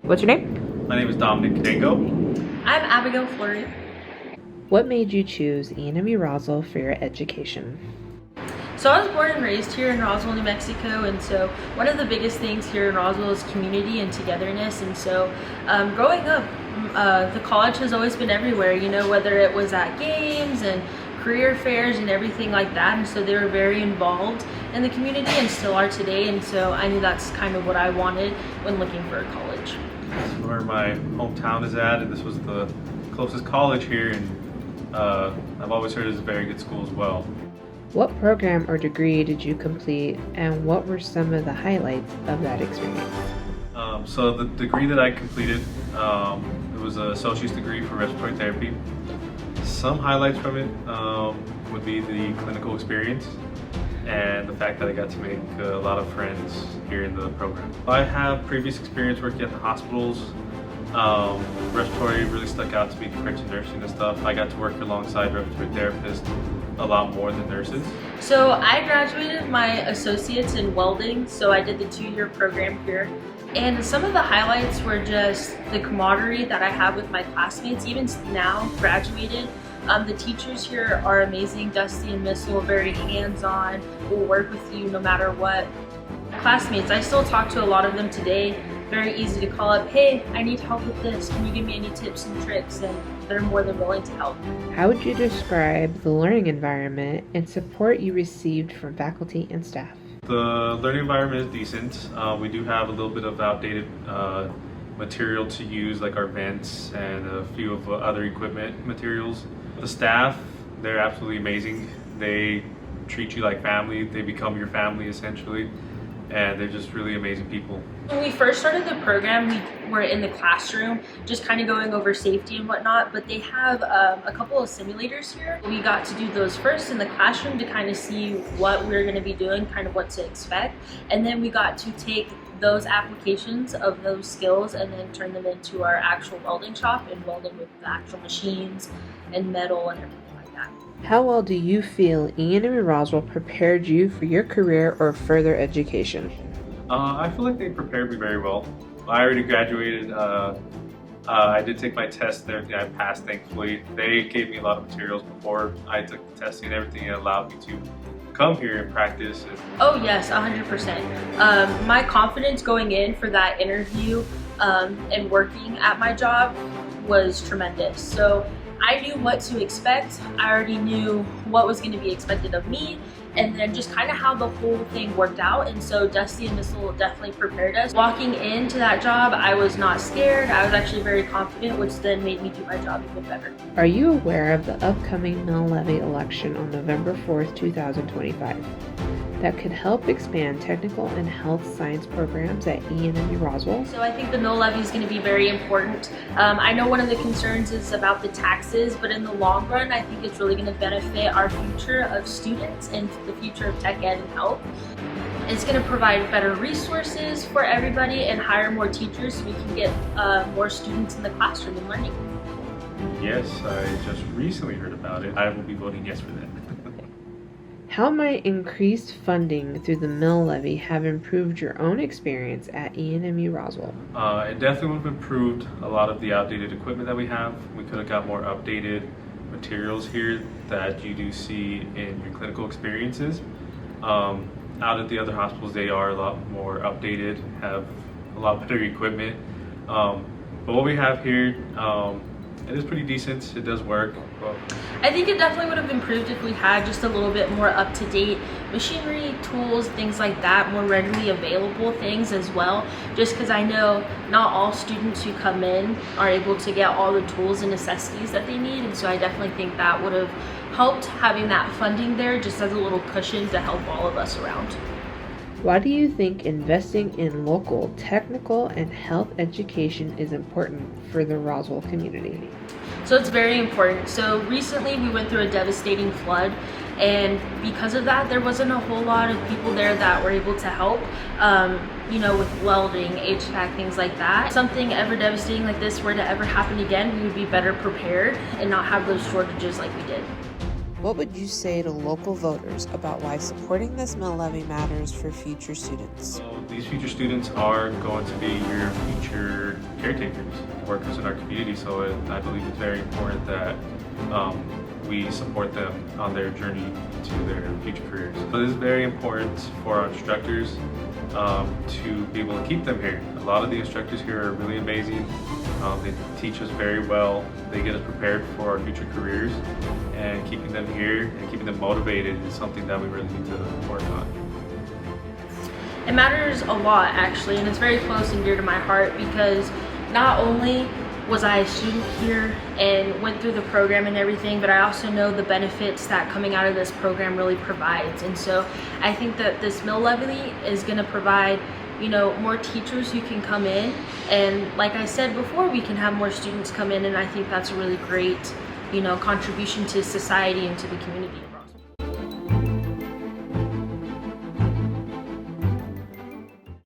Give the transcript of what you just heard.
What's your name? My name is Dominic and Abby. I'm Abigail Fleury. What made you choose ENMU-Roswell for your education? So I was born and raised here in Roswell, New Mexico, and so one of the biggest things here in Roswell is community and togetherness. And so growing up, the college has always been everywhere, you know, whether it was at games and career fairs and everything like that. And so they were very involved in the community and still are today. And so I knew that's kind of what I wanted when looking for a college. This is where my hometown is at, and this was the closest college here, and I've always heard it's a very good school as well. What program or degree did you complete, and what were some of the highlights of that experience? So the degree that I completed, it was an associate's degree for respiratory therapy. Some highlights from it would be the clinical experience and the fact that I got to make a lot of friends here in the program. I have previous experience working at the hospitals. Respiratory really stuck out to me compared to nursing and stuff. I got to work alongside respiratory therapists a lot more than nurses. So I graduated my associates in welding, so I did the 2-year program here. And some of the highlights were just the camaraderie that I have with my classmates, even now graduated. The teachers here are amazing. Dusty and Missile, very hands-on, will work with you no matter what. Classmates, I still talk to a lot of them today. Very easy to call up, hey, I need help with this. Can you give me any tips and tricks? And they're more than willing to help. How would you describe the learning environment and support you received from faculty and staff? The learning environment is decent. We do have a little bit of outdated material to use, like our vents and a few of other equipment materials. The staff, they're absolutely amazing. They treat you like family. They become your family essentially, and they're just really amazing people. When we first started the program, we were in the classroom just kind of going over safety and whatnot, but they have a couple of simulators here. We got to do those first in the classroom to kind of see what we were going to be doing, kind of what to expect, and then we got to take those applications of those skills and then turn them into our actual welding shop and welding with the actual machines and metal and everything like that. How well do you feel ENMU-Roswell prepared you for your career or further education? I feel like they prepared me very well. I already graduated. I did take my test and everything. I passed, thankfully. They gave me a lot of materials before I took the testing and everything. It allowed me to come here and practice. Oh yes, 100%. My confidence going in for that interview and working at my job was tremendous. So I knew what to expect. I already knew what was going to be expected of me, and then just kind of how the whole thing worked out. And so Dusty and Missile definitely prepared us. Walking into that job, I was not scared. I was actually very confident, which then made me do my job even better. Are you aware of the upcoming mill-levy election on November 4th, 2025? That could help expand technical and health science programs at ENMU-Roswell? So I think the mill levy is going to be very important. I know one of the concerns is about the taxes, but in the long run, I think it's really going to benefit our future of students and the future of tech ed and health. It's going to provide better resources for everybody and hire more teachers so we can get more students in the classroom and learning. Yes, I just recently heard about it. I will be voting yes for that. How might increased funding through the mill levy have improved your own experience at ENMU-Roswell? It definitely would have improved a lot of the outdated equipment that we have. We could have got more updated materials here that you do see in your clinical experiences. Out at the other hospitals, they are a lot more updated, have a lot better equipment. But what we have here, it is pretty decent. It does work. I think it definitely would have improved if we had just a little bit more up-to-date machinery, tools, things like that, more readily available things as well. Just because I know not all students who come in are able to get all the tools and necessities that they need, and so I definitely think that would have helped having that funding there just as a little cushion to help all of us around. Why do you think investing in local technical and health education is important for the Roswell community? So it's very important. So recently we went through a devastating flood, and because of that, there wasn't a whole lot of people there that were able to help, you know, with welding, HVAC, things like that. Something ever devastating like this were to ever happen again, we would be better prepared and not have those shortages like we did. What would you say to local voters about why supporting this mill levy matters for future students? So these future students are going to be your future caretakers, workers in our community, so I believe it's very important that we support them on their journey to their future careers. So it is very important for our instructors to be able to keep them here. A lot of the instructors here are really amazing. They teach us very well. They get us prepared for our future careers, and keeping them here and keeping them motivated is something that we really need to work on. It matters a lot, actually, and it's very close and dear to my heart because not only was I a student here and went through the program and everything, but I also know the benefits that coming out of this program really provides. And so I think that this mill levy is going to provide, you know, more teachers who can come in, and like I said before, we can have more students come in, and I think that's a really great, you know, contribution to society and to the community.